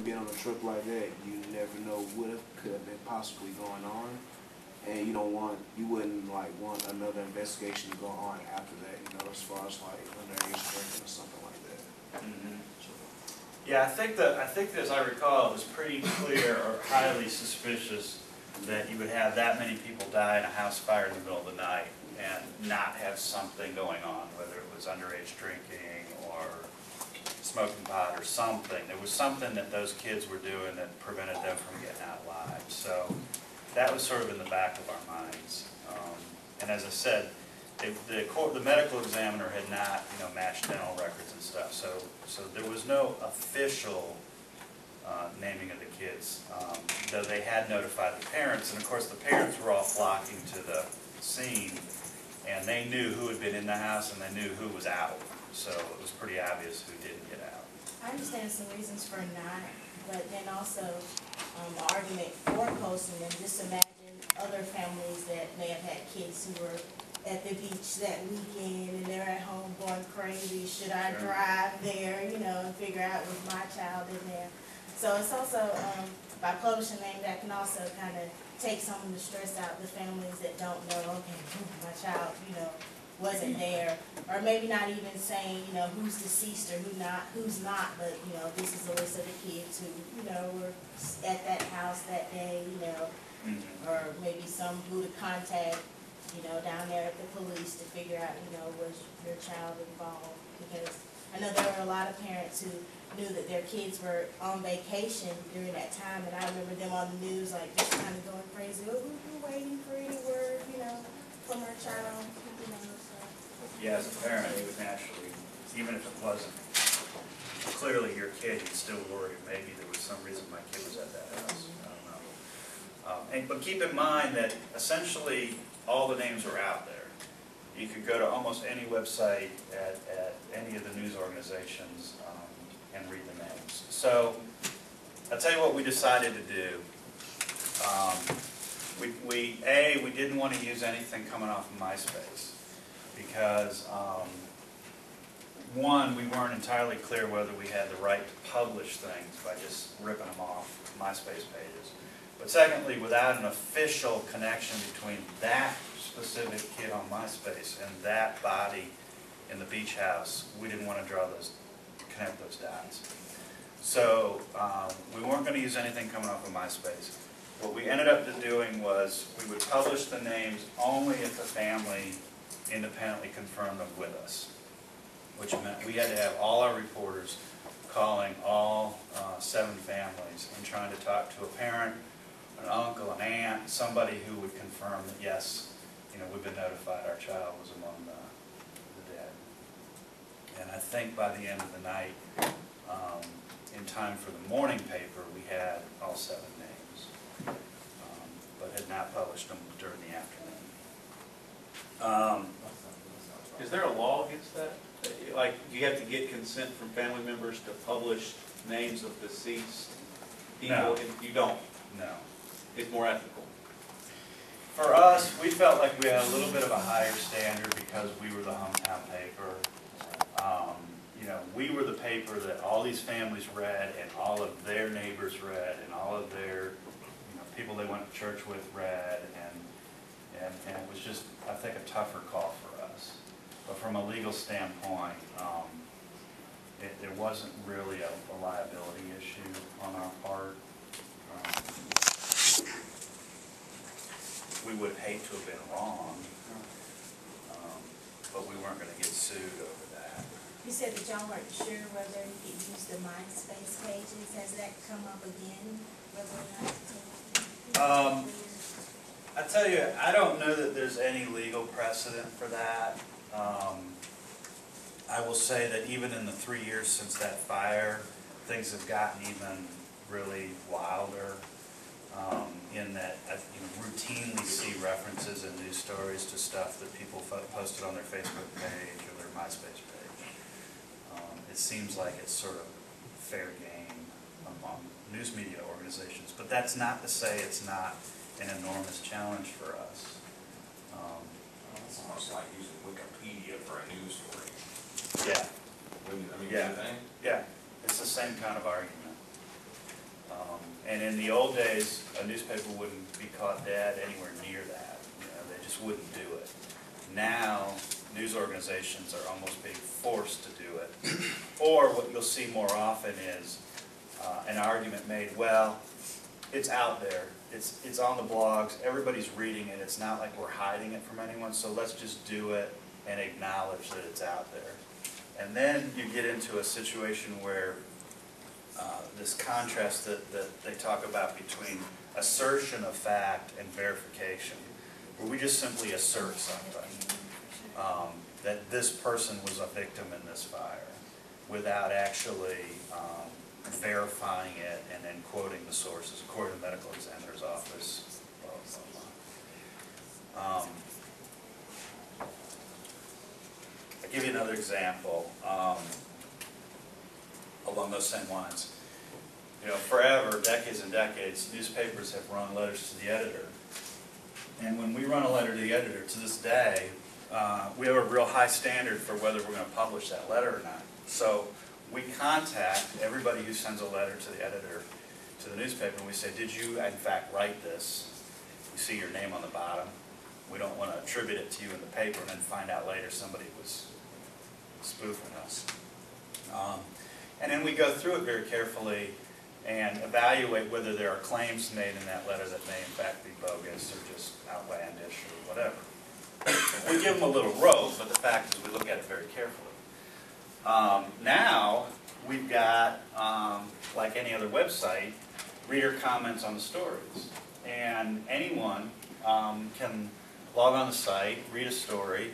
Being on a trip like that, you never know what could have been possibly going on, and you wouldn't like want another investigation to go on after that, as far as like underage drinking or something like that. Mm-hmm. Yeah, I think as I recall, it was pretty clear or highly suspicious that you would have that many people die in a house fire in the middle of the night and not have something going on, whether it was underage drinking or smoking pot or something. There was something that those kids were doing that prevented them from getting out alive. So that was sort of in the back of our minds. And as I said, the medical examiner had not, matched dental records and stuff. So there was no official naming of the kids, though they had notified the parents. And of course, the parents were all flocking to the scene, and they knew who had been in the house and they knew who was out. So it was pretty obvious who didn't get out. I understand some reasons for not, but then also the argument for posting them. Just imagine other families that may have had kids who were at the beach that weekend and they're at home going crazy. Should I drive there, and figure out was my child in there? So it's also, by publishing name, that can also kind of take some of the stress out of the families that don't know, okay, my child, wasn't there, or maybe not even saying, who's deceased or who's not, but this is a list of the kids who, were at that house that day, or maybe some who to contact, down there at the police to figure out, was your child involved? Because I know there were a lot of parents who knew that their kids were on vacation during that time, and I remember them on the news, like, just kind of going crazy. Oh, we're waiting for any word, from our child, Yeah, as a parent, you would naturally, even if it wasn't clearly your kid, you'd still worry maybe there was some reason my kid was at that house. I don't know. But keep in mind that essentially all the names were out there. You could go to almost any website at any of the news organizations and read the names. So I'll tell you what we decided to do. We didn't want to use anything coming off of MySpace because, one, we weren't entirely clear whether we had the right to publish things by just ripping them off MySpace pages. But secondly, without an official connection between that specific kid on MySpace and that body in the beach house, we didn't want to connect those dots. So we weren't going to use anything coming off of MySpace. What we ended up doing was we would publish the names only if the family independently confirmed them with us, which meant we had to have all our reporters calling all 7 families and trying to talk to a parent, an uncle, an aunt, somebody who would confirm that yes, we've been notified our child was among the dead. And I think by the end of the night, in time for the morning paper, we had all 7 names, but had not published them during the afternoon. Is there a law against that? Like, you have to get consent from family members to publish names of deceased people? No. You don't? No. It's more ethical? For us, we felt like we had a little bit of a higher standard because we were the hometown paper. We were the paper that all these families read and all of their neighbors read and all of their people they went to church with read, and it was just, I think, a tougher call for us. But from a legal standpoint, there wasn't really a liability issue on our part. We would hate to have been wrong, but we weren't going to get sued over that. You said that y'all weren't sure whether you could use the MySpace pages. Has that come up again? I tell you, I don't know that there's any legal precedent for that. I will say that even in the 3 years since that fire, things have gotten even really wilder. In that I routinely see references in news stories to stuff that people posted on their Facebook page or their MySpace page. It seems like it's sort of fair game among news media organizations, but that's not to say it's not an enormous challenge for us. It's almost like using Wikipedia for a news story. Yeah. I mean, Yeah. Yeah. It's the same kind of argument. And in the old days, a newspaper wouldn't be caught dead anywhere near that. You know, they just wouldn't do it. Now, news organizations are almost being forced to do it. Or what you'll see more often is an argument made, well, it's out there, it's on the blogs, everybody's reading it, it's not like we're hiding it from anyone, so let's just do it and acknowledge that it's out there. And then you get into a situation where this contrast that they talk about between assertion of fact and verification, where we just simply assert something, that this person was a victim in this fire, without actually verifying it and then quoting the sources, according to the medical examiner's office, blah, blah, blah. I'll give you another example along those same lines. You know, forever, decades and decades, newspapers have run letters to the editor. And when we run a letter to the editor, to this day, we have a real high standard for whether we're going to publish that letter or not. So we contact everybody who sends a letter to the editor, to the newspaper, and we say, did you in fact write this? You see your name on the bottom. We don't want to attribute it to you in the paper and then find out later somebody was spoofing us. And then we go through it very carefully and evaluate whether there are claims made in that letter that may in fact be bogus or just outlandish or whatever. We give them a little rope, but the fact is we look at it very carefully. Now, we've got, like any other website, reader comments on the stories. And anyone can log on the site, read a story,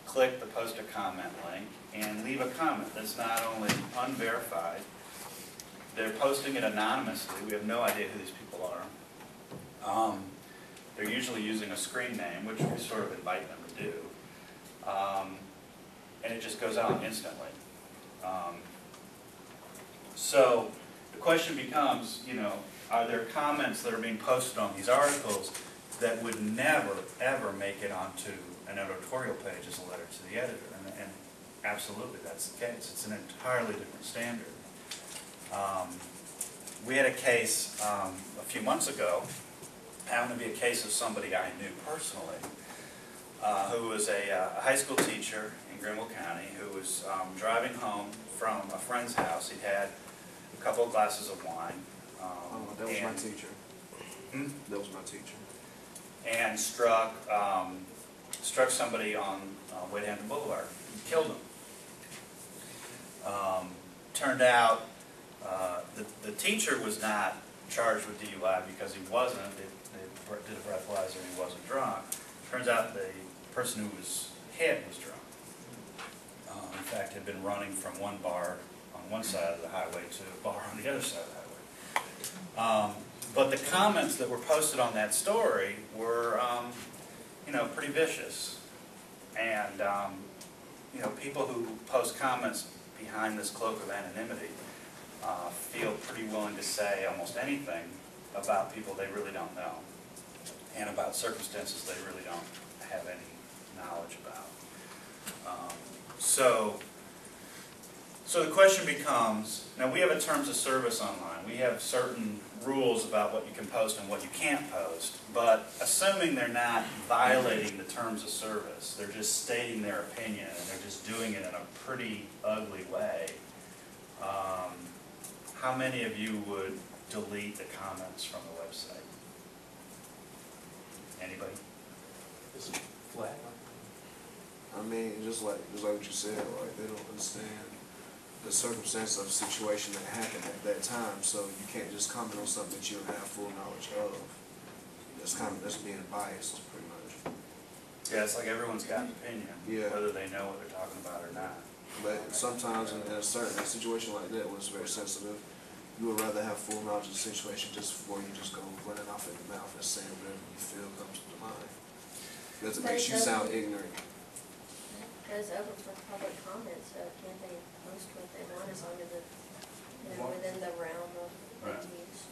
click the post a comment link, and leave a comment that's not only unverified, they're posting it anonymously. We have no idea who these people are. They're usually using a screen name, which we sort of invite them to do. And it just goes out instantly. So the question becomes, you know, are there comments that are being posted on these articles that would never, ever make it onto an editorial page as a letter to the editor? And absolutely, that's the case. It's an entirely different standard. We had a case a few months ago, happened to be a case of somebody I knew personally, who was a high school teacher in Grenville County, who was driving home from a friend's house. He'd had a couple of glasses of wine. That was my teacher. That was my teacher. And struck somebody on Wade Hampton Boulevard and killed him. Turned out the teacher was not charged with DUI because he wasn't. They did a breathalyzer and he wasn't drunk. Turns out the person who was hit was drunk. In fact, had been running from one bar on one side of the highway to a bar on the other side of the highway. But the comments that were posted on that story were, you know, pretty vicious. And, you know, people who post comments behind this cloak of anonymity feel pretty willing to say almost anything about people they really don't know and about circumstances they really don't have any knowledge about. So the question becomes, now we have a terms of service online. We have certain rules about what you can post and what you can't post, but assuming they're not violating the terms of service, they're just stating their opinion and they're just doing it in a pretty ugly way, how many of you would delete the comments from the website? Anybody? Just flat. I mean, just like what you said, like they don't understand the circumstance of the situation that happened at that time, so you can't just comment on something that you don't have full knowledge of. That's being biased, pretty much. Yeah, it's like everyone's got an opinion, Yeah. whether they know what they're talking about or not. But sometimes in a situation like that was very sensitive, you would rather have full knowledge of the situation just before you just go running off at the mouth and saying whatever you feel comes to mind. Because it makes you sound ignorant. Goes over for public comment, so can't they post what they want as long as it's, you know, within the realm of Right. use?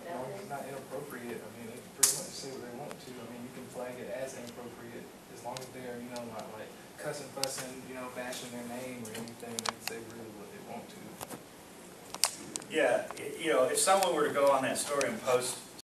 As long as it's not inappropriate, I mean, they can pretty much say what they want to. I mean, you can flag it as inappropriate, as long as they're, you know, not like cussing, fussing, you know, bashing their name or anything. They can say really what they want to. Yeah, you know, if someone were to go on that story and post